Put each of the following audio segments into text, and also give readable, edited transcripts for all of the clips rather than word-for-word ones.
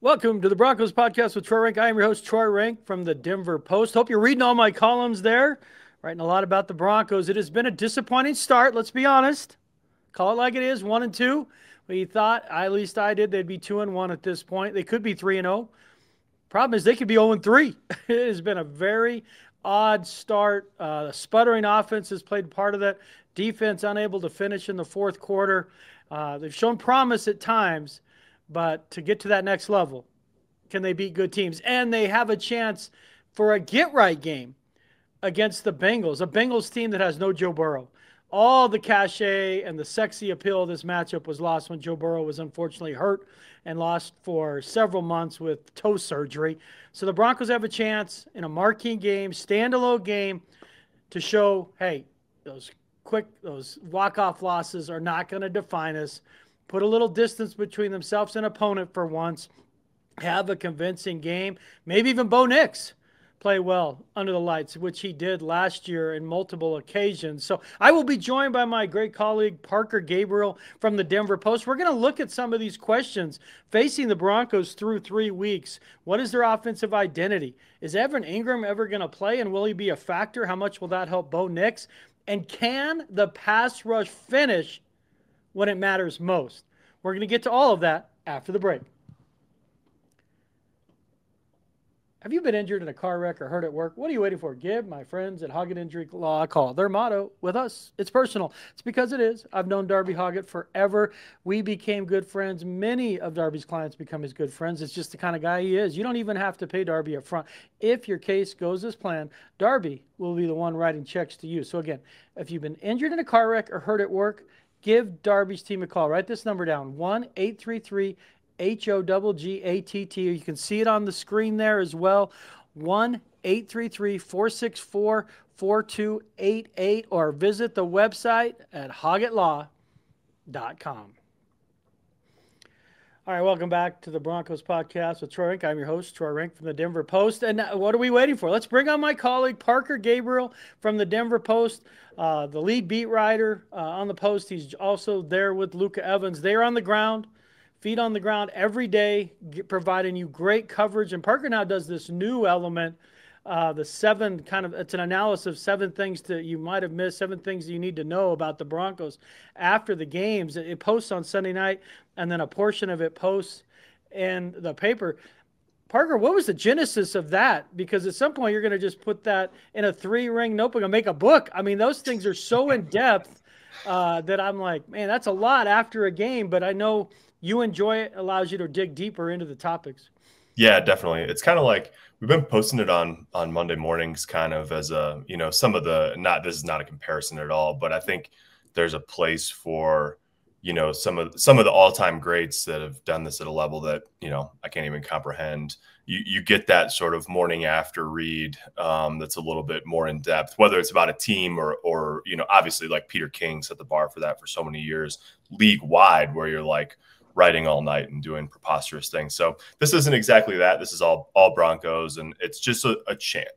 Welcome to the Broncos podcast with Troy Rank. I am your host, Troy Rank from the Denver Post. Hope you're reading all my columns there, writing a lot about the Broncos. It has been a disappointing start, let's be honest. Call it like it is, 1-2. We thought, at least I did, they'd be 2-1 at this point. They could be 3-0. Problem is, they could be 0-3. It has been a very odd start. The sputtering offense has played part of that. Defense unable to finish in the fourth quarter. They've shown promise at times, but to get to that next level, can they beat good teams? And they have a chance for a get-right game against the Bengals, a Bengals team that has no Joe Burrow. All the cachet and the sexy appeal of this matchup was lost when Joe Burrow was unfortunately hurt and lost for several months with toe surgery. So the Broncos have a chance in a marquee game, standalone game, to show, hey, those walk-off losses are not going to define us. Put a little distance between themselves and opponent for once. Have a convincing game. Maybe even Bo Nix play well under the lights, which he did last year in multiple occasions. So I will be joined by my great colleague, Parker Gabriel from the Denver Post. We're going to look at some of these questions facing the Broncos through 3 weeks. What is their offensive identity? Is Evan Engram ever going to play, and will he be a factor? How much will that help Bo Nix? And can the pass rush finish when it matters most? We're going to get to all of that after the break. Have you been injured in a car wreck or hurt at work? What are you waiting for? Give my friends at Hoggatt Injury Law a call. Their motto with us, it's personal. It's because it is. I've known Darby Hoggatt forever. We became good friends. Many of Darby's clients become his good friends. It's just the kind of guy he is. You don't even have to pay Darby up front. If your case goes as planned, Darby will be the one writing checks to you. So again, if you've been injured in a car wreck or hurt at work, give Darby's team a call. Write this number down, 1-833 HOGGATT. You can see it on the screen there as well. 1-833-464-4288, or visit the website at hoggattlaw.com. All right, welcome back to the Broncos podcast with Troy Rank. I'm your host, Troy Rank from the Denver Post. And what are we waiting for? Let's bring on my colleague, Parker Gabriel from the Denver Post, the lead beat writer on the Post. He's also there with Luca Evans. They're on the ground. Feet on the ground every day, providing you great coverage. And Parker now does this new element, it's an analysis of 7 things that you might have missed, 7 things you need to know about the Broncos after the games. It posts on Sunday night, and then a portion of it posts in the paper. Parker, what was the genesis of that? Because at some point you're going to just put that in a 3-ring notebook and make a book. I mean, those things are so in depth that I'm like, man, that's a lot after a game, but I know you enjoy it, allows you to dig deeper into the topics. Yeah, definitely. It's kind of like we've been posting it on Monday mornings kind of as a, some of this is not a comparison at all, but I think there's a place for, some of the all-time greats that have done this at a level that, I can't even comprehend. You get that sort of morning after read that's a little bit more in depth, whether it's about a team or obviously like Peter King set the bar for that for so many years league wide, where you're like writing all night and doing preposterous things. So this isn't exactly that. This is all Broncos, and it's just a chance.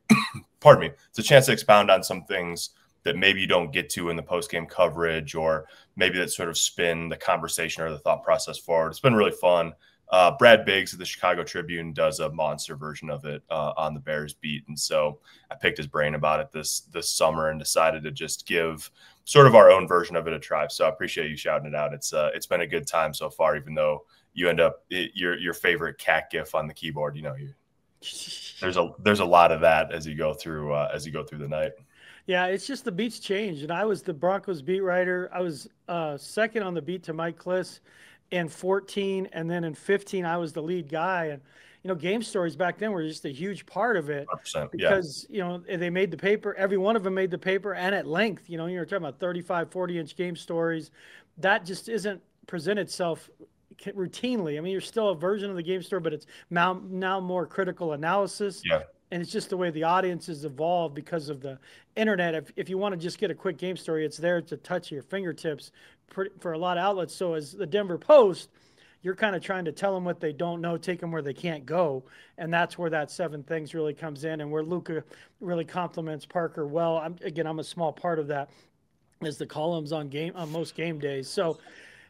Pardon me. It's a chance to expound on some things that maybe you don't get to in the post-game coverage, or maybe that sort of spin the conversation or the thought process forward. It's been really fun. Brad Biggs of the Chicago Tribune does a monster version of it on the Bears beat. And so I picked his brain about it this summer and decided to just give sort of our own version of it a try. So I appreciate you shouting it out. It's been a good time so far, even though you end up your favorite cat gif on the keyboard. There's a lot of that as you go through the night. Yeah, it's just the beats change. And I was the Broncos beat writer. I was second on the beat to Mike Kliss in 14, and then in 15 I was the lead guy. And game stories back then were just a huge part of it, because they made the paper. Every one of them made the paper, and at length. You're talking about 35 40-inch game stories that just isn't present itself routinely. I mean, you're still a version of the game story, but it's now more critical analysis. Yeah. And it's just the way the audience has evolved because of the internet. If you want to just get a quick game story, it's there to touch your fingertips for a lot of outlets. So as the Denver Post, you're kind of trying to tell them what they don't know, take them where they can't go. And that's where that 7 things really comes in, and where Luca really compliments Parker well. I'm a small part of that, as the columns on most game days. So,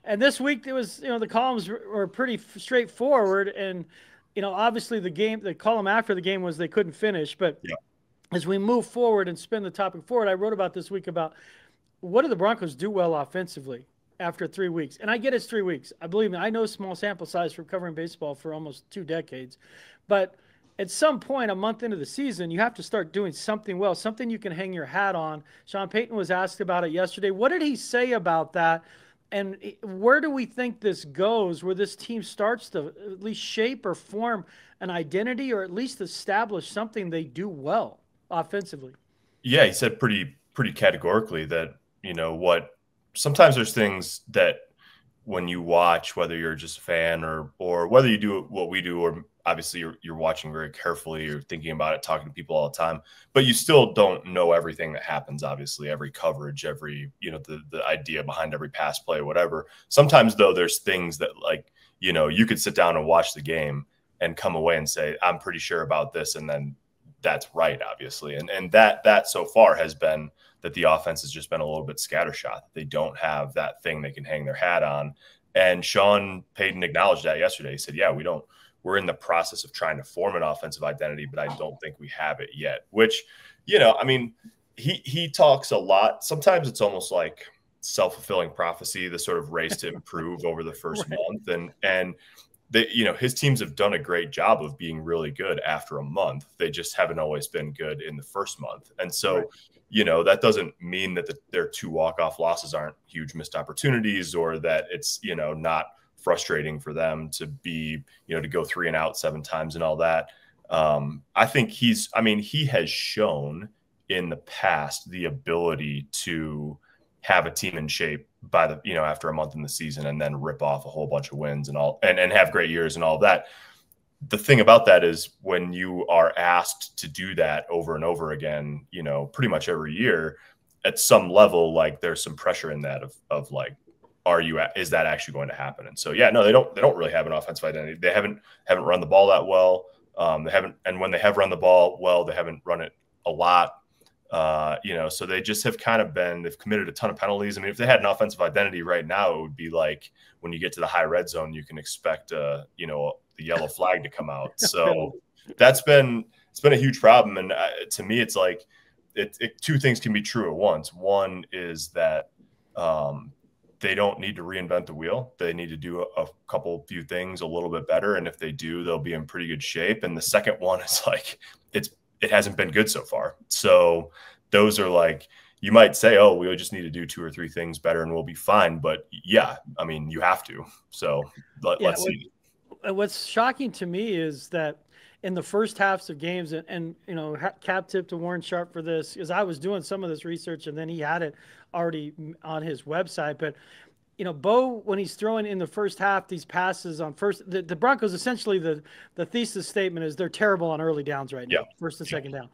and this week it was, the columns were pretty straightforward, and obviously the game, the column after the game was they couldn't finish, but Yeah. as we move forward and spin the topic forward, I wrote about this week about what do the Broncos do well offensively after 3 weeks? And I get it's 3 weeks. I believe me, I know small sample size from covering baseball for almost 2 decades, but at some point, a month into the season, you have to start doing something well, something you can hang your hat on. Sean Payton was asked about it yesterday. What did he say about that? And where do we think this goes, where this team starts to at least shape or form an identity or at least establish something they do well offensively? Yeah, he said pretty categorically that, what sometimes there's things that when you watch, whether you're just a fan or whether you do what we do, or obviously you're watching very carefully, you're thinking about it, talking to people all the time, but you still don't know everything that happens. Obviously, every coverage, every the idea behind every pass play, whatever. Sometimes though, there's things that you could sit down and watch the game and come away and say, I'm pretty sure about this, and then that's right, obviously, and that so far has been that the offense has just been a little bit scattershot. They don't have that thing they can hang their hat on. And Sean Payton acknowledged that yesterday. He said, yeah, we're in the process of trying to form an offensive identity, but I don't think we have it yet, which, he talks a lot. Sometimes it's almost like self-fulfilling prophecy, the sort of race to improve over the first Right. month. And they, his teams have done a great job of being really good after a month. They just haven't always been good in the first month. And so, Right. that doesn't mean that their 2 walk-off losses aren't huge missed opportunities, or that it's, not frustrating for them to be, to go 3 and out 7 times and all that. I think he has shown in the past the ability to have a team in shape by the after a month in the season, and then rip off a whole bunch of wins and have great years and all of that. The thing about that is when you are asked to do that over and over again, pretty much every year, at some level, like there's some pressure in that of like, is that actually going to happen? And so, yeah, no, they don't really have an offensive identity. They haven't run the ball that well. They haven't, and when they have run the ball well, they haven't run it a lot. So they just have they've committed a ton of penalties. I mean, if they had an offensive identity right now, it would be like when you get to the high red zone, you can expect, the yellow flag to come out. So it's been a huge problem. And to me, it's like, two things can be true at once. One is that, they don't need to reinvent the wheel. They need to do a few things a little bit better. And if they do, they'll be in pretty good shape. And the second one is like, it hasn't been good so far. So those are like, you might say, oh, we just need to do 2 or 3 things better and we'll be fine. But yeah, I mean, you have to. So let's see. What's shocking to me is that in the first halves of games, and cap tip to Warren Sharp for this, because I was doing some of this research and then he had it already on his website. But Bo, when he's throwing in the first half these passes on the Broncos, essentially the thesis statement is they're terrible on early downs right now, first and second down.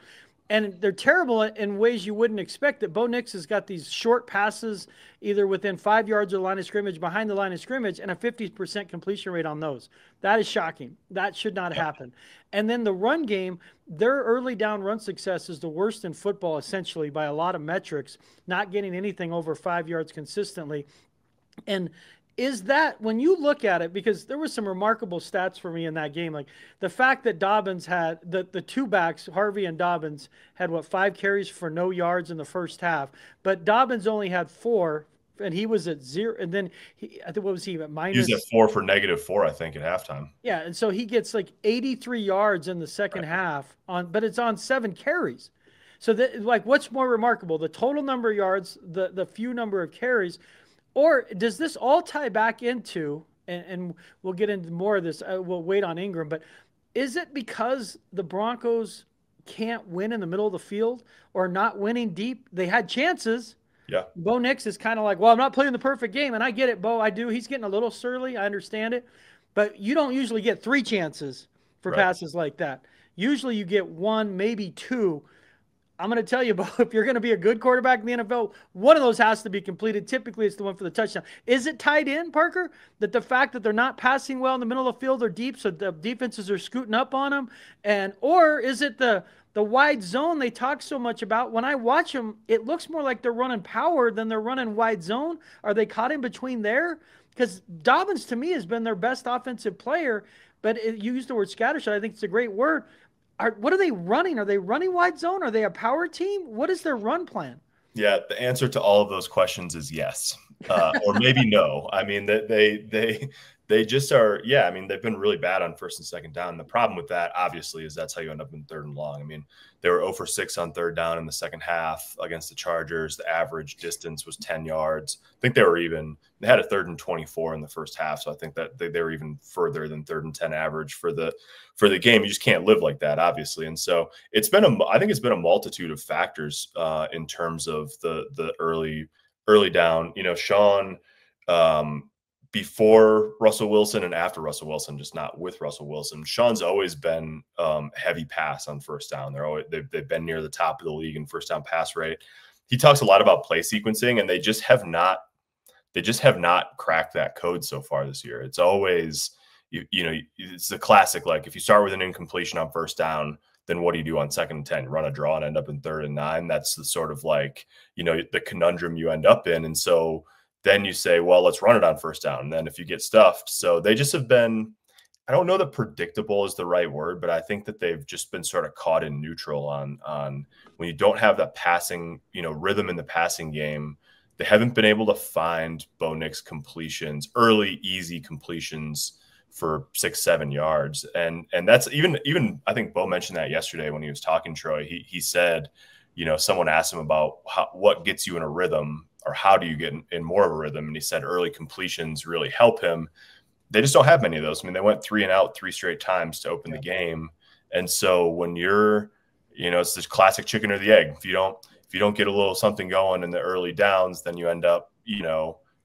And they're terrible in ways you wouldn't expect. That Bo Nix has got these short passes either within 5 yards of the line of scrimmage, behind the line of scrimmage, and a 50% completion rate on those. That is shocking. That should not happen. And then the run game, their early down run success is the worst in football, essentially, by a lot of metrics, not getting anything over 5 yards consistently. And is that, when you look at it, because there were some remarkable stats for me in that game, like the fact that Dobbins had the 2 backs, Harvey and Dobbins, had 5 carries for no yards in the first half, but Dobbins only had 4, and he was at 0. And then I think, what was he at minus? He was at 4 for -4, I think, at halftime. Yeah, and so he gets like 83 yards in the second half but it's on 7 carries. So that, like, what's more remarkable, the total number of yards, the few number of carries? Or does this all tie back into, and we'll get into more of this, we'll wait on Engram, but is it because the Broncos can't win in the middle of the field or not winning deep? They had chances. Yeah. Bo Nix is kind of like, well, I'm not playing the perfect game. And I get it, Bo. I do. He's getting a little surly. I understand it. But you don't usually get 3 chances for passes like that. Usually you get 1, maybe 2. I'm going to tell you, Bo, if you're going to be a good quarterback in the NFL, one of those has to be completed. Typically, it's the one for the touchdown. Is it tied in, Parker, that the fact that they're not passing well in the middle of the field or deep, so the defenses are scooting up on them? Or is it the wide zone they talk so much about? When I watch them, it looks more like they're running power than they're running wide zone. Are they caught in between there? Because Dobbins, to me, has been their best offensive player. but you used the word scattershot. I think it's a great word. What are they running? Are they running wide zone? Are they a power team? What is their run plan? Yeah, the answer to all of those questions is yes, or maybe no. I mean, they just are. Yeah, I mean, they've been really bad on first and second down. The problem with that, obviously, is that's how you end up in third and long. I mean, they were 0 for 6 on third down in the second half against the Chargers. The average distance was 10 yards. I think they had a 3rd and 24 in the first half, so I think that they were even further than 3rd and 10 average for the game. You just can't live like that, obviously. And so I think it's been a multitude of factors in terms of the early down. Sean, before Russell Wilson and after Russell Wilson, just not with Russell Wilson, Sean's always been heavy pass on first down. They've been near the top of the league in first down pass rate. He talks a lot about play sequencing, and they just have not cracked that code so far this year. It's always, it's the classic, like if you start with an incompletion on first down, then what do you do on 2nd and 10? Run a draw and end up in 3rd and 9. That's the sort of like, the conundrum you end up in. And so then you say, well, let's run it on first down. And then if you get stuffed, so they just have been, I don't know that predictable is the right word, but I think that they've just been sort of caught in neutral on when you don't have that passing, rhythm in the passing game. They haven't been able to find Bo Nix completions, early, easy completions for 6-7 yards. And that's even I think Bo mentioned that yesterday when he was talking, Troy. He said, someone asked him about what gets you in a rhythm, or how do you get in more of a rhythm? And he said early completions really help him. They just don't have many of those. I mean, they went 3 and out 3 straight times to open the game. And so when you're, it's this classic chicken or the egg. If you don't get a little something going in the early downs, then you end up,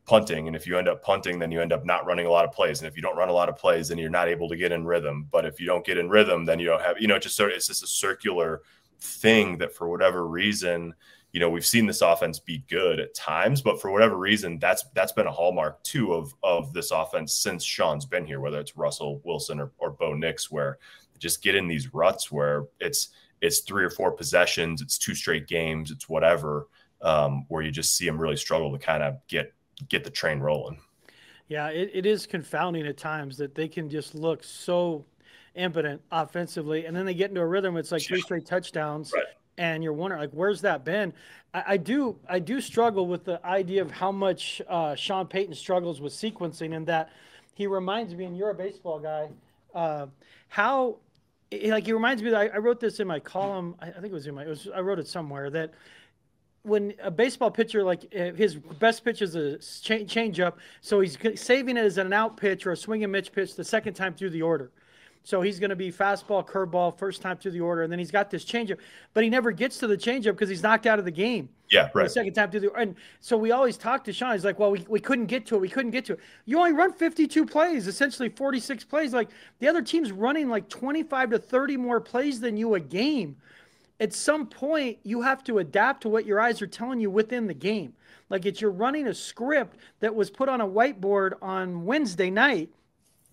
punting. And if you end up punting, then you end up not running a lot of plays. And if you don't run a lot of plays, then you're not able to get in rhythm. But if you don't get in rhythm, then you don't have, it's just a circular thing that for whatever reason, we've seen this offense be good at times, but for whatever reason, that's been a hallmark too of this offense since Sean's been here, whether it's Russell Wilson or Bo Nix, where just get in these ruts where it's 3 or 4 possessions, it's 2 straight games, it's whatever, where you just see them really struggle to kind of get the train rolling. Yeah, it is confounding at times that they can just look so impotent offensively, and then they get into a rhythm. It's like 3 straight touchdowns. Right. And you're wondering, like, where's that been? I do struggle with the idea of how much Sean Payton struggles with sequencing, and that he reminds me, and you're a baseball guy, he reminds me that I wrote this in my column. I think I wrote it somewhere, that when a baseball pitcher, like his best pitch is a change up, so he's saving it as an out pitch or a swing and miss pitch the second time through the order. So he's going to be fastball, curveball, first time through the order, and then he's got this changeup, but he never gets to the changeup because he's knocked out of the game. Yeah, right. The second time through the, and so we always talk to Sean. He's like, "Well, we couldn't get to it. We couldn't get to it. You only run 52 plays, essentially 46 plays. Like the other team's running like 25 to 30 more plays than you a game. At some point, you have to adapt to what your eyes are telling you within the game. Like you're running a script that was put on a whiteboard on Wednesday night.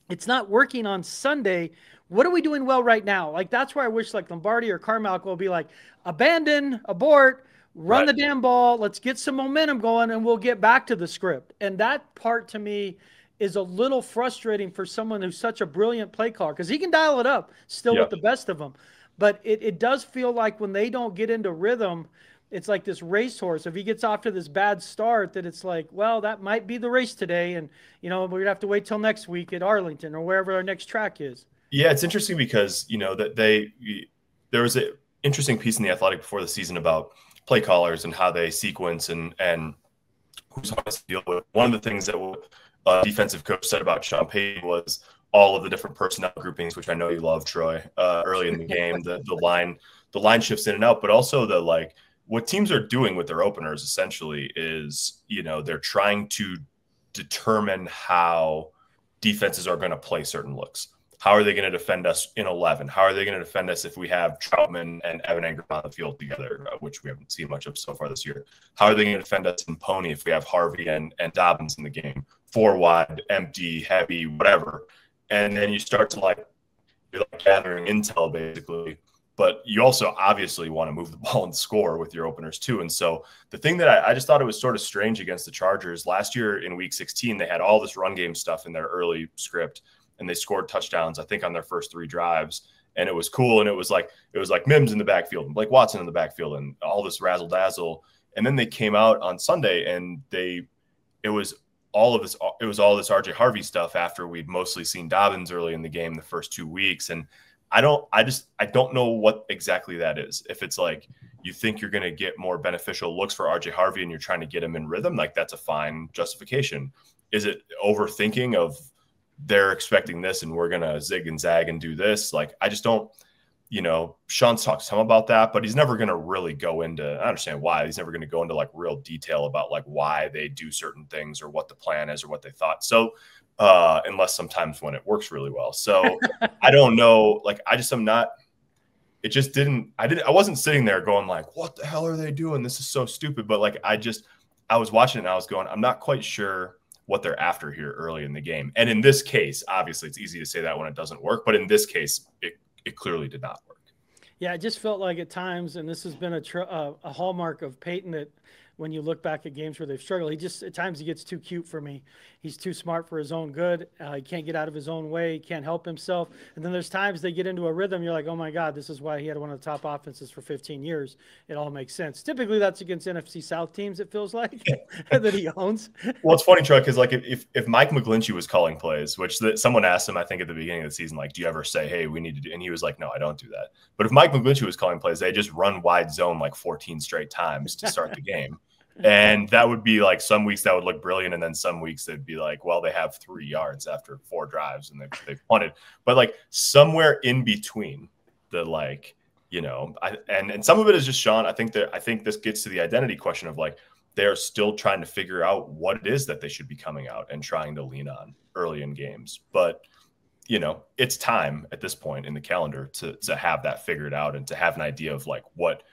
It's not working on Sunday. What are we doing well right now? Like, that's where I wish like Lombardi or Carmichael will be like, abandon, abort, run the damn ball. Let's get some momentum going and we'll get back to the script. And that part to me is a little frustrating for someone who's such a brilliant play caller, because he can dial it up still with the best of them. But it does feel like when they don't get into rhythm, it's like this racehorse. If he gets off to this bad start, that it's like, well, that might be the race today. And, we're going to have to wait till next week at Arlington or wherever our next track is. Yeah, it's interesting because, that there was an interesting piece in The Athletic before the season about play callers and how they sequence and who's hard to deal with. One of the things that a defensive coach said about Sean Payton was all of the different personnel groupings, which I know you love, Troy, early in the game, the line shifts in and out, but also what teams are doing with their openers essentially is, they're trying to determine how defenses are going to play certain looks. How are they going to defend us in 11? How are they going to defend us if we have Troutman and Evan Engram on the field together, which we haven't seen much of so far this year? How are they going to defend us in Pony if we have Harvey and Dobbins in the game? 4 wide, empty, heavy, whatever. And then you start to you're gathering intel basically. But you also obviously want to move the ball and score with your openers too. And so the thing that I just thought it was sort of strange against the Chargers last year in week 16, they had all this run game stuff in their early script. and they scored touchdowns, I think, on their first 3 drives. And it was cool. And it was like Mims in the backfield, and Blake Watson in the backfield, and all this razzle dazzle. And then they came out on Sunday, and it was all this RJ Harvey stuff after we'd mostly seen Dobbins early in the game the first 2 weeks. And I don't know what exactly that is. If it's like you think you're going to get more beneficial looks for RJ Harvey and you're trying to get him in rhythm, like that's a fine justification. Is it overthinking of they're expecting this and we're going to zig and zag and do this? Like, I just don't, Sean's talked some about that, but he's never going to really go into, I understand why he's never going to go into like real detail about like why they do certain things or what the plan is or what they thought. So, unless sometimes when it works really well. So I don't know. Like, I wasn't sitting there going like, what the hell are they doing? This is so stupid. But like, I was watching it and I was going, I'm not quite sure what they're after here early in the game. And in this case, obviously it's easy to say that when it doesn't work, but in this case, it clearly did not work. Yeah, it just felt like at times, and this has been a hallmark of Peyton, that when you look back at games where they've struggled, at times he gets too cute for me. He's too smart for his own good. He can't get out of his own way. He can't help himself. And then there's times they get into a rhythm. You're like, oh my God, this is why he had one of the top offenses for 15 years. It all makes sense. Typically that's against NFC South teams, it feels like, that he owns. Well, it's funny, Troy, because like if Mike McGlinchey was calling plays, which someone asked him, I think at the beginning of the season, like, do you ever say, hey, we need to do, and he was like, no, I don't do that. But if Mike McGlinchey was calling plays, they just run wide zone like 14 straight times to start the game. And that would be like, some weeks that would look brilliant. And then some weeks they'd be like, well, they have 3 yards after 4 drives and they've punted. But like somewhere in between the, like, and some of it is just Sean. I think this gets to the identity question of like, they're still trying to figure out what it is that they should be coming out and trying to lean on early in games. But, it's time at this point in the calendar to have that figured out and to have an idea of like what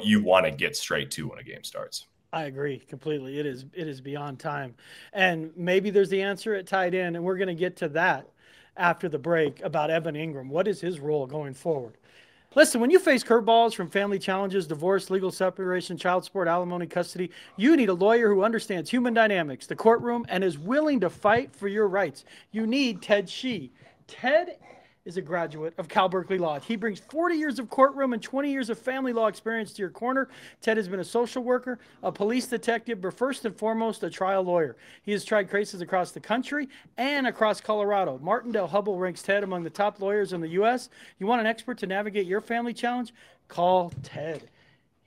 you want to get straight to when a game starts. I agree completely. It is beyond time. And maybe there's the answer at tight end, and we're going to get to that after the break about Evan Engram. What is his role going forward? Listen, when you face curveballs from family challenges, divorce, legal separation, child support, alimony, custody, you need a lawyer who understands human dynamics, the courtroom, and is willing to fight for your rights. You need Ted Shih. Ted is a graduate of Cal Berkeley Law. He brings 40 years of courtroom and 20 years of family law experience to your corner. Ted has been a social worker, a police detective, but first and foremost, a trial lawyer. He has tried cases across the country and across Colorado. Martindale Hubbell ranks Ted among the top lawyers in the U.S. You want an expert to navigate your family challenge? Call Ted.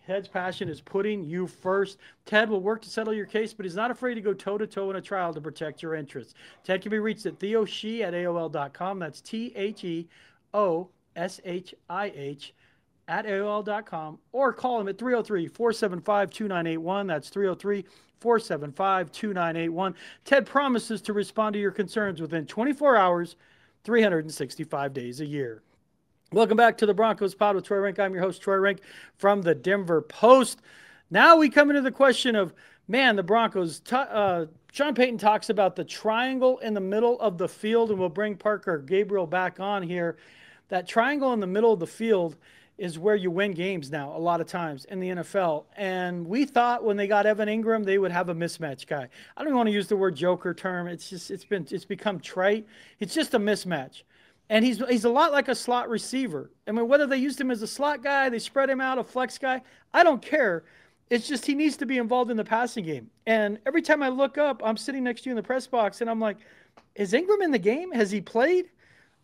Ted's passion is putting you first. Ted will work to settle your case, but he's not afraid to go toe-to-toe in a trial to protect your interests. Ted can be reached at theoshih@aol.com. That's TheoShih at AOL.com, or call him at 303-475-2981. That's 303-475-2981. Ted promises to respond to your concerns within 24 hours, 365 days a year. Welcome back to the Broncos Pod with Troy Renck. I'm your host, Troy Renck, from the Denver Post. Now we come into the question of, man, the Broncos. Sean Payton talks about the triangle in the middle of the field, and we'll bring Parker Gabriel back on here. That triangle in the middle of the field is where you win games now, a lot of times in the NFL. And we thought when they got Evan Engram, they would have a mismatch guy. I don't even want to use the word joker term. It's become trite. It's just a mismatch. And he's a lot like a slot receiver. I mean, whether they used him as a slot guy, they spread him out, a flex guy, I don't care. It's just he needs to be involved in the passing game. And every time I look up, I'm sitting next to you in the press box, and I'm like, is Engram in the game? Has he played?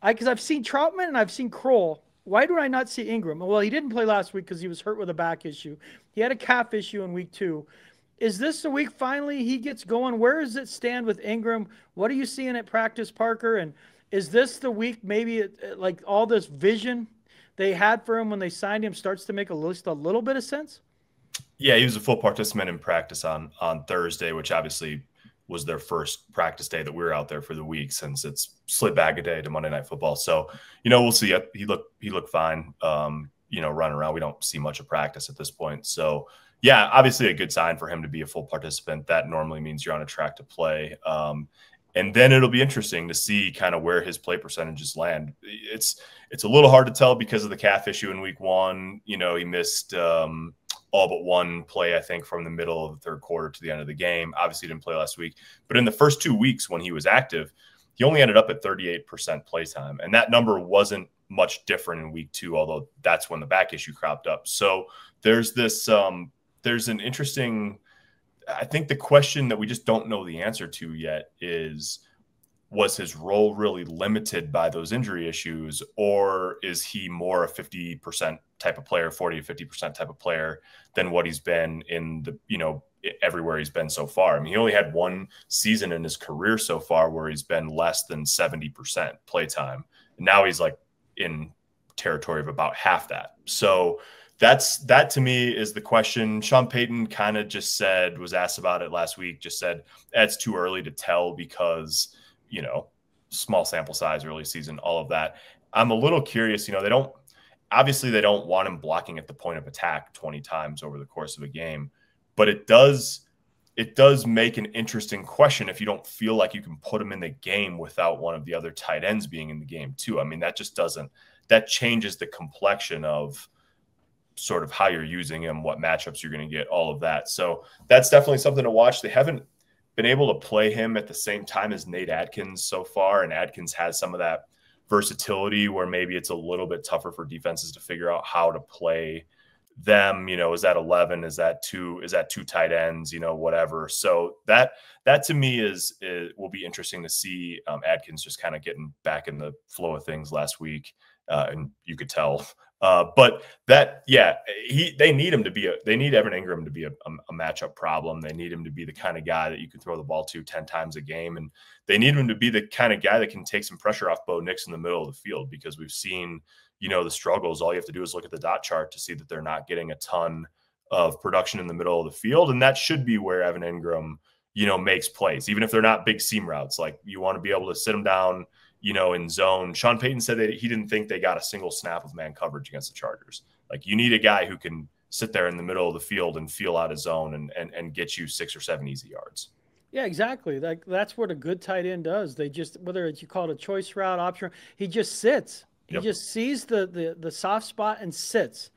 Because I've seen Troutman and I've seen Kroll. Why do I not see Engram? Well, he didn't play last week because he was hurt with a back issue. He had a calf issue in week 2. Is this the week finally he gets going? Where does it stand with Engram? What are you seeing at practice, Parker? And is this the week maybe like all this vision they had for him when they signed him starts to make a little bit of sense? Yeah, he was a full participant in practice on Thursday, which obviously was their first practice day that we were out there for the week since it's slid back a day to Monday Night Football. So, we'll see. He looked fine, running around. We don't see much of practice at this point. So, yeah, obviously a good sign for him to be a full participant. That normally means you're on a track to play. And then it'll be interesting to see kind of where his play percentages land. It's a little hard to tell because of the calf issue in week 1. He missed all but one play, I think, from the middle of the third quarter to the end of the game. Obviously didn't play last week. But in the first 2 weeks when he was active, he only ended up at 38% playtime. And that number wasn't much different in week 2, although that's when the back issue cropped up. So there's this, there's an interesting, I think the question that we just don't know the answer to yet is, was his role really limited by those injury issues, or is he more a 50% type of player, 40 to 50% type of player than what he's been in the, everywhere he's been so far? I mean, he only had one season in his career so far where he's been less than 70% playtime. And now he's like in territory of about half that. So that to me is the question. Sean Payton kind of just said, was asked about it last week, just said, it's too early to tell because, small sample size, early season, all of that. I'm a little curious, they don't want him blocking at the point of attack 20 times over the course of a game, but it does make an interesting question if you don't feel like you can put him in the game without one of the other tight ends being in the game too. I mean, that changes the complexion of sort of how you're using him, what matchups you're going to get, all of that. So that's definitely something to watch. They haven't been able to play him at the same time as Nate Adkins so far, and Adkins has some of that versatility where maybe it's a little bit tougher for defenses to figure out how to play them. Is that 11? Is that two tight ends? Whatever. So that to me will be interesting to see. Adkins just kind of getting back in the flow of things last week, and you could tell. But they need him to be they need Evan Engram to be a matchup problem. They need him to be the kind of guy that you can throw the ball to 10 times a game. And they need him to be the kind of guy that can take some pressure off Bo Nix in the middle of the field, because we've seen, the struggles. All you have to do is look at the dot chart to see that they're not getting a ton of production in the middle of the field. And that should be where Evan Engram, makes plays, even if they're not big seam routes. Like, you want to be able to sit him down, in zone. Sean Payton said that he didn't think they got a single snap of man coverage against the Chargers. Like, you need a guy who can sit there in the middle of the field and feel out his zone and get you 6 or 7 easy yards. Yeah, exactly. That's what a good tight end does. They just, whether it's, you call it a choice route, option, he just sits. He just sees the soft spot and sits,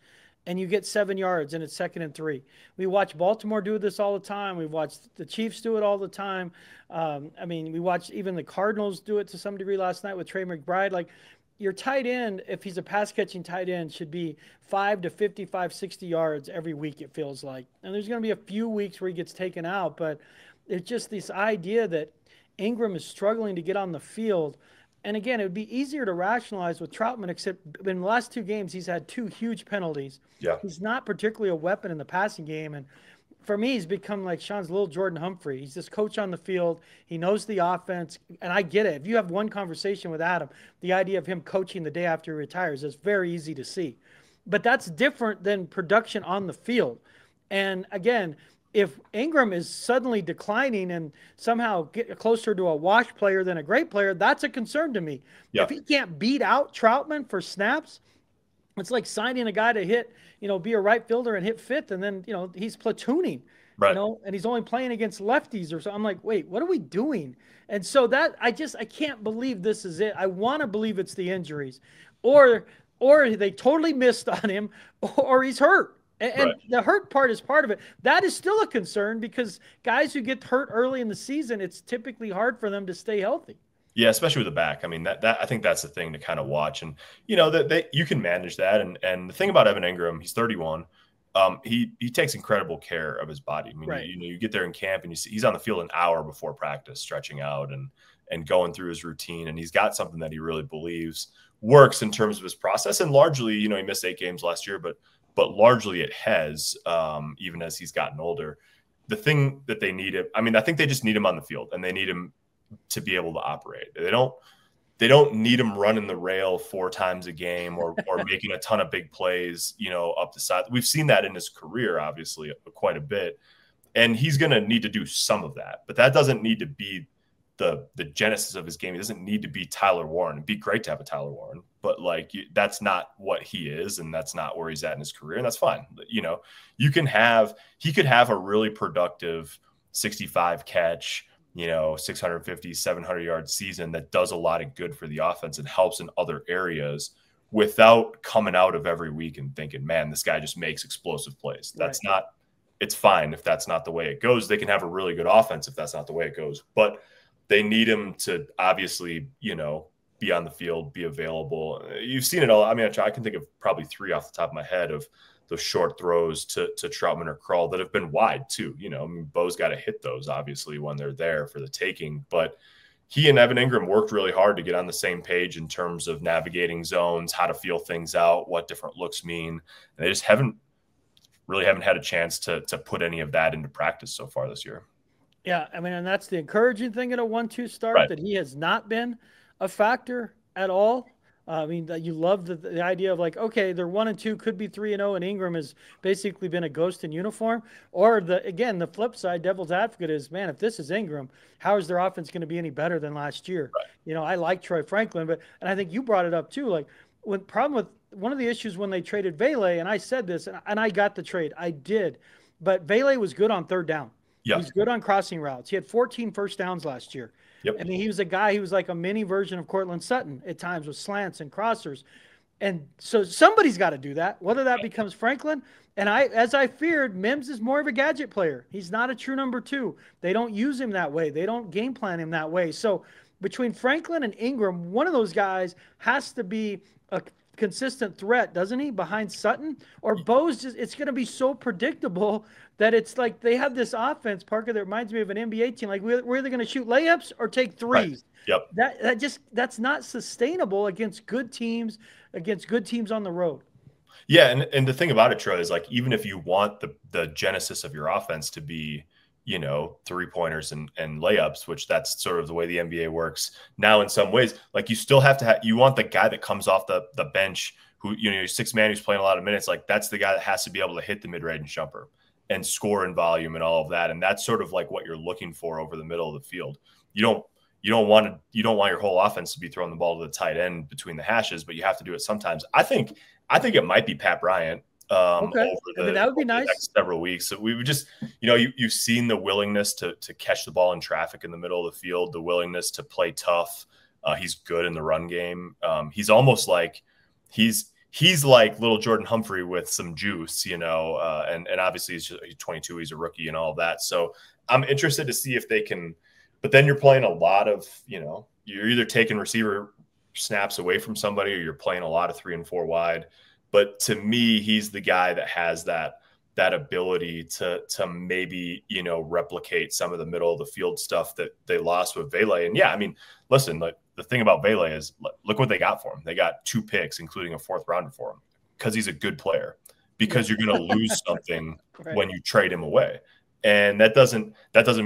and you get 7 yards, and it's 2nd and 3. We watch Baltimore do this all the time. We've watched the Chiefs do it all the time. We watched even the Cardinals do it to some degree last night with Trey McBride. Like, your tight end, if he's a pass-catching tight end, should be 5 to 55, 60 yards every week, it feels like. And there's going to be a few weeks where he gets taken out, but it's just this idea that Engram is struggling to get on the field. And again, it would be easier to rationalize with Troutman, except in the last 2 games, he's had 2 huge penalties. Yeah. He's not particularly a weapon in the passing game. And for me, he's become like Sean's little Jordan Humphrey. He's this coach on the field. He knows the offense. And I get it. If you have one conversation with Adam, the idea of him coaching the day after he retires is very easy to see. But that's different than production on the field. And again, if Engram is suddenly declining and somehow get closer to a wash player than a great player, that's a concern to me. Yeah. If he can't beat out Troutman for snaps, it's like signing a guy to hit, be a right fielder and hit fifth, and then, he's platooning, right, and he's only playing against lefties or so. I'm like, wait, what are we doing? And so that I can't believe this is it. I want to believe it's the injuries, or they totally missed on him, or he's hurt. And the hurt part is part of it. That is still a concern, because guys who get hurt early in the season, it's typically hard for them to stay healthy. Yeah, especially with the back. I mean, that I think that's the thing to kind of watch. And, that you can manage that. And the thing about Evan Engram, he's 31. He takes incredible care of his body. I mean, you get there in camp and you see he's on the field an hour before practice, stretching out and going through his routine. And he's got something that he really believes works in terms of his process. And largely, he missed 8 games last year, but largely it has, even as he's gotten older. The thing that they need him, I think they just need him on the field, and they need him to be able to operate. They don't need him running the rail 4 times a game or making a ton of big plays, up the side. We've seen that in his career, obviously, quite a bit. And he's going to need to do some of that, but that doesn't need to be the genesis of his game. He doesn't need to be Tyler Warren. It'd be great to have a Tyler Warren, but that's not what he is, and that's not where he's at in his career, and that's fine. He could have a really productive 65 catch, 650, 700 yard season that does a lot of good for the offense and helps in other areas without coming out of every week and thinking, man, this guy just makes explosive plays. That's not, it's fine if that's not the way it goes. They can have a really good offense if that's not the way it goes. But they need him to obviously, be on the field, be available. You've seen it all. I mean, I can think of probably 3 off the top of my head of those short throws to Troutman or Krull that have been wide too. I mean, Bo's got to hit those obviously when they're there for the taking, but he and Evan Engram worked really hard to get on the same page in terms of navigating zones, how to feel things out, what different looks mean. And they just haven't had a chance to put any of that into practice so far this year. Yeah, I mean, and that's the encouraging thing in a 1-2 start, right. that he has not been a factor at all. I mean, that you love the idea of like, okay, they're 1-2, could be 3-0, and Engram has basically been a ghost in uniform. Or the flip side, devil's advocate is, man, if this is Engram, how is their offense going to be any better than last year? Right. I like Troy Franklin, and I think you brought it up too. Like, one of the issues when they traded Vele, and I said this, and I got the trade, I did, but Vele was good on third down. Yeah. He's good on crossing routes. He had 14 first downs last year. Yep. I mean, he was a guy, he was like a mini version of Cortland Sutton at times with slants and crossers. And so somebody's got to do that, whether that becomes Franklin. And as I feared, Mims is more of a gadget player. He's not a true number 2. They don't use him that way. They don't game plan him that way. So between Franklin and Engram, one of those guys has to be a consistent threat, doesn't he, behind Sutton? Or Bo's it's going to be so predictable that it's like they have this offense, Parker, that reminds me of an NBA team. Like, we're either going to shoot layups or take threes. Right. Yep. That's not sustainable against good teams on the road. Yeah, and the thing about it, Troy, is like, even if you want the genesis of your offense to be, 3-pointers and layups, which that's sort of the way the NBA works now in some ways, like, you still have to you want the guy that comes off the bench who, your 6 man who's playing a lot of minutes, like, that's the guy that has to be able to hit the mid-range jumper and score in volume and all of that. And that's sort of like what you're looking for over the middle of the field. You don't want your whole offense to be throwing the ball to the tight end between the hashes, but you have to do it sometimes. I think it might be Pat Bryant. Okay. That would be nice. The next several weeks. So we would just, you've seen the willingness to catch the ball in traffic in the middle of the field, the willingness to play tough. He's good in the run game. He's almost like he's like little Jordan Humphrey with some juice, and obviously he's 22, he's a rookie and all of that. So I'm interested to see if they can, but then you're playing a lot of, you're either taking receiver snaps away from somebody or you're playing a lot of 3 and 4 wide. But to me, he's the guy that has that ability to maybe, replicate some of the middle of the field stuff that they lost with Vele. And yeah, I mean, listen, like, the thing about Vele is, look what they got for him. They got 2 picks, including a 4th rounder for him, because he's a good player, because you're going to lose something right. when you trade him away. And that doesn't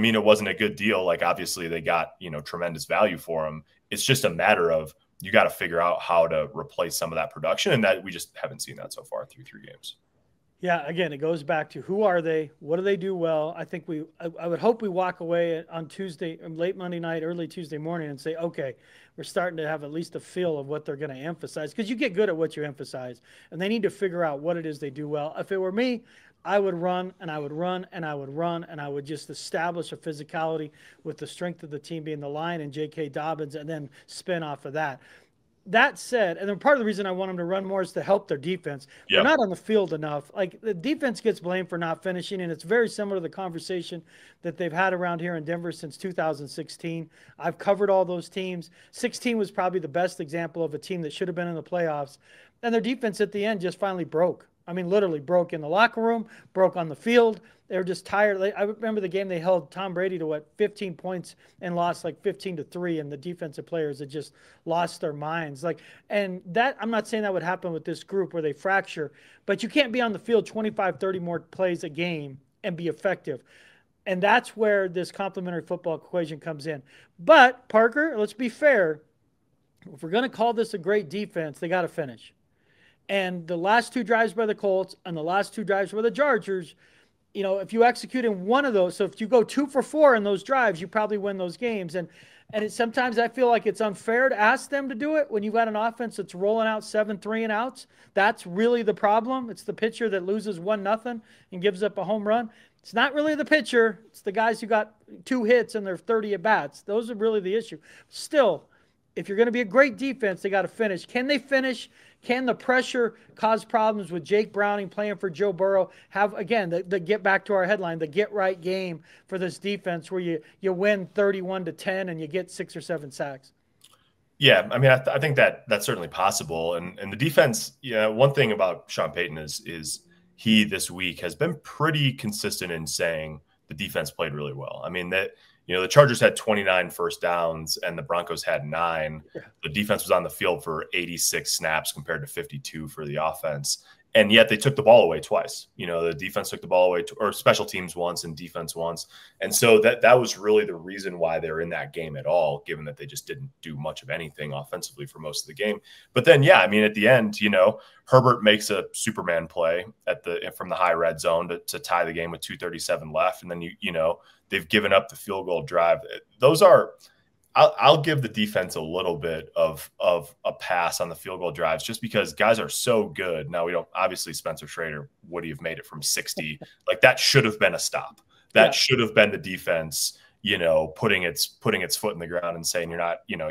mean it wasn't a good deal. Like, obviously they got, tremendous value for him. It's just a matter of, you got to figure out how to replace some of that production. And that we just haven't seen that so far through 3 games. Yeah, again, it goes back to, who are they? What do they do well? I think I would hope we walk away on Tuesday, late Monday night, early Tuesday morning, and say, okay, we're starting to have at least a feel of what they're going to emphasize, because you get good at what you emphasize, and they need to figure out what it is they do well. If it were me, I would run and I would run and I would run, and I would just establish a physicality with the strength of the team being the line and J.K. Dobbins, and then spin off of that. That said, and then part of the reason I want them to run more is to help their defense. Yeah. They're not on the field enough. Like, the defense gets blamed for not finishing, and it's very similar to the conversation that they've had around here in Denver since 2016. I've covered all those teams. 16 was probably the best example of a team that should have been in the playoffs, and their defense at the end just finally broke. I mean, literally broke in the locker room, broke on the field. They were just tired. I remember the game they held Tom Brady to 15 points and lost like 15-3, and the defensive players had just lost their minds. And that, I'm not saying that would happen with this group where they fracture, but you can't be on the field 25, 30 more plays a game and be effective. And that's where this complementary football equation comes in. But Parker, let's be fair. If we're going to call this a great defense, they got to finish. And the last 2 drives by the Colts and the last 2 drives by the Chargers, if you execute in one of those, so if you go 2 for 4 in those drives, you probably win those games. And sometimes I feel like it's unfair to ask them to do it when you've got an offense that's rolling out 7 3-and-outs. That's really the problem. It's the pitcher that loses 1-0 and gives up a home run. It's not really the pitcher. It's the guys who got 2 hits and their 30 at-bats. Those are really the issue. Still, if you're going to be a great defense, they got to finish. Can they finish? Can the pressure cause problems with Jake Browning playing for Joe Burrow? Have, again, the get back to our headline, the get right game for this defense where you win 31-10 and you get 6 or 7 sacks? Yeah, I mean, I think that that's certainly possible. And the defense, yeah, one thing about Sean Payton is he this week has been pretty consistent in saying the defense played really well. I mean, that the Chargers had 29 first downs and the Broncos had 9. Yeah. The defense was on the field for 86 snaps compared to 52 for the offense. And yet they took the ball away twice. The defense took the ball away, or special teams once and defense once. And so that was really the reason why they're in that game at all, given that they just didn't do much of anything offensively for most of the game. But then, yeah, I mean, at the end, Herbert makes a Superman play from the high red zone to tie the game with 2:37 left. And then, they've given up the field goal drive. Those are – I'll give the defense a little bit of a pass on the field goal drives just because guys are so good. Now, we don't – obviously, Spencer Schrader would he have made it from 60. Like, that should have been a stop. That should have been the defense, putting its foot in the ground and saying, you're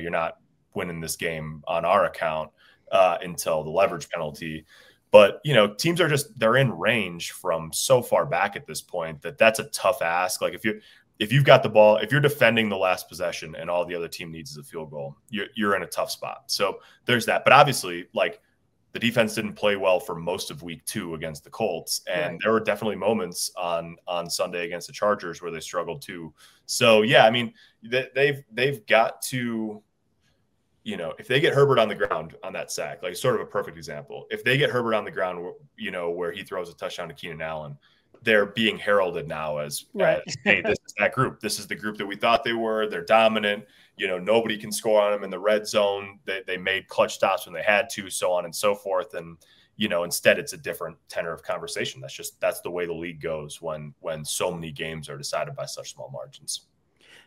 not winning this game on our account until the leverage penalty. But, teams are they're in range from so far back at this point that's a tough ask. Like, if you've got the ball, if you're defending the last possession and all the other team needs is a field goal, you're in a tough spot. So there's that. But obviously, like, the defense didn't play well for most of week 2 against the Colts. And there were definitely moments on Sunday against the Chargers where they struggled too. So, yeah, I mean, they've got to, if they get Herbert on the ground on that sack, like, sort of a perfect example. If they get Herbert on the ground, where he throws a touchdown to Keenan Allen, they're being heralded now as hey, this is that group. This is the group that we thought they were. They're dominant. Nobody can score on them in the red zone. They made clutch stops when they had to, so on and so forth. And, instead it's a different tenor of conversation. That's the way the league goes when so many games are decided by such small margins.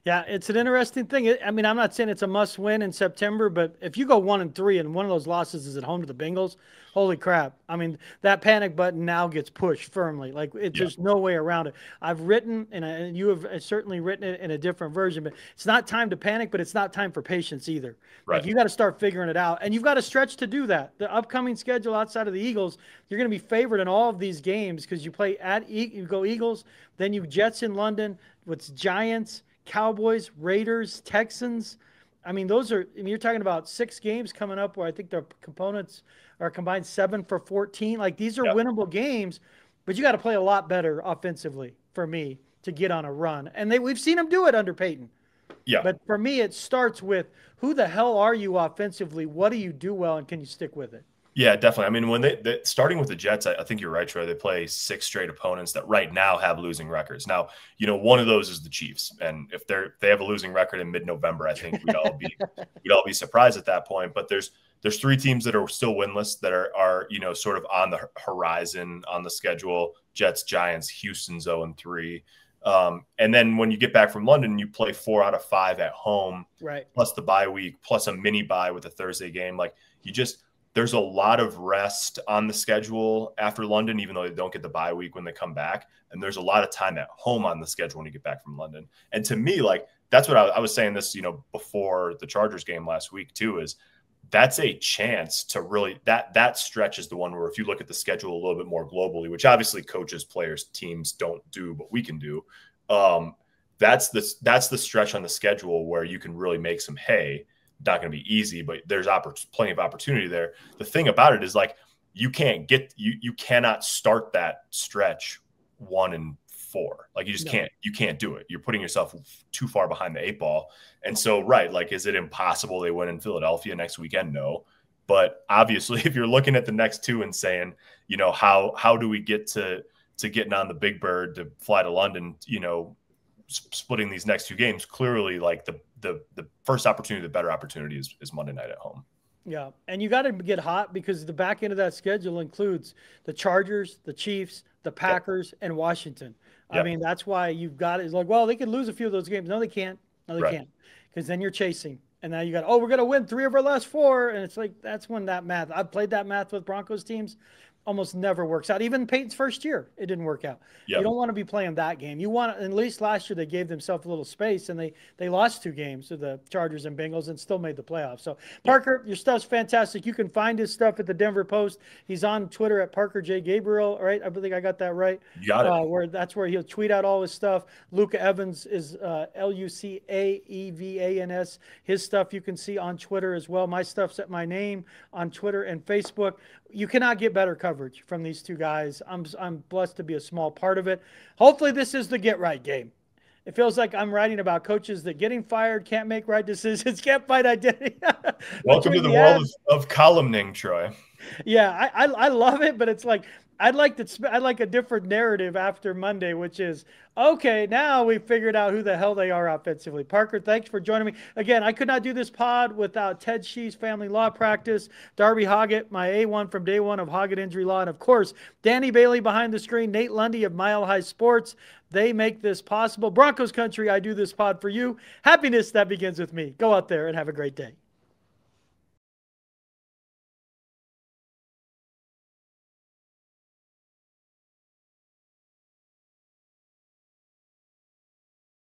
Yeah, it's an interesting thing. I mean, I'm not saying it's a must win in September, but if you go 1-3 and one of those losses is at home to the Bengals, holy crap. I mean, that panic button now gets pushed firmly. Like, there's no way around it. I've written, and you have certainly written it in a different version, but it's not time to panic, but it's not time for patience either. Right. Like, you got to start figuring it out, and you've got a stretch to do that. The upcoming schedule outside of the Eagles, you're going to be favored in all of these games because you play you go Eagles, then you Jets in London, with Giants, Cowboys, Raiders, Texans. I mean, you're talking about 6 games coming up where I think their components are combined 7 for 14. Like, these are winnable games, but you got to play a lot better offensively for me to get on a run. And we've seen them do it under Peyton. Yeah. But for me, it starts with who the hell are you offensively? What do you do well, and can you stick with it? Yeah, definitely. I mean, when they starting with the Jets, I think you're right, Troy. They play 6 straight opponents that right now have losing records. Now, one of those is the Chiefs, and if they have a losing record in mid-November, I think we'd all be surprised at that point. But there's 3 teams that are still winless that are sort of on the horizon on the schedule: Jets, Giants, Houston 0-3. And then when you get back from London, you play 4 out of 5 at home, right? Plus the bye week, plus a mini bye with a Thursday game. Like, there's a lot of rest on the schedule after London, even though they don't get the bye week when they come back. And there's a lot of time at home on the schedule when you get back from London. And to me, like, that's what I was saying this, before the Chargers game last week too, is that's a chance to really, that stretch is the one where if you look at the schedule a little bit more globally, which obviously coaches, players, teams don't do, but we can do. That's the stretch on the schedule where you can really make some hay. Not going to be easy, but there's plenty of opportunity there. The thing about it is, like, you cannot start that stretch 1-4. Like, you just can't. You can't do it. You're putting yourself too far behind the 8 ball. And so, right, like, is it impossible they win in Philadelphia next weekend? No. But obviously, if you're looking at the next 2 and saying, how do we get to getting on the Big Bird to fly to London, splitting these next 2 games, clearly, like, the first opportunity, the better opportunity is Monday night at home. Yeah, and you got to get hot because the back end of that schedule includes the Chargers, the Chiefs, the Packers, and Washington. I mean, that's why you've got it. It's like, well, they could lose a few of those games. No, they can't. No, they can't. Because then you're chasing. And now you got, we're going to win 3 of our last 4. And it's like, that's when that math. I've played that math with Broncos teams. almost never works out. Even Peyton's first year, it didn't work out. You Yep. don't want to be playing that game. You want, at least last year, they gave themselves a little space, and they lost 2 games to the Chargers and Bengals and still made the playoffs. So, Yep. Parker, your stuff's fantastic. You can find his stuff at the Denver Post. He's on Twitter at Parker J. Gabriel, right? I think I got that right. You got it. Where he'll tweet out all his stuff. Luca Evans is Lucaevans. His stuff you can see on Twitter as well. My stuff's at my name on Twitter and Facebook. You cannot get better coverage from these two guys. I'm blessed to be a small part of it. Hopefully, this is the get right game. It feels like I'm writing about coaches that getting fired, can't make right decisions, can't find identity. Welcome to the world of columning, Troy. Yeah, I love it, but it's like I'd like a different narrative after Monday, which is okay. Now we figured out who the hell they are offensively. Parker, thanks for joining me again. I could not do this pod without Ted Shih's family law practice, Darby Hoggatt, my A1 from day one of Hoggatt Injury Law, and of course Danny Bailey behind the screen, Nate Lundy of Mile High Sports. They make this possible. Broncos country, I do this pod for you. Happiness that begins with me. Go out there and have a great day.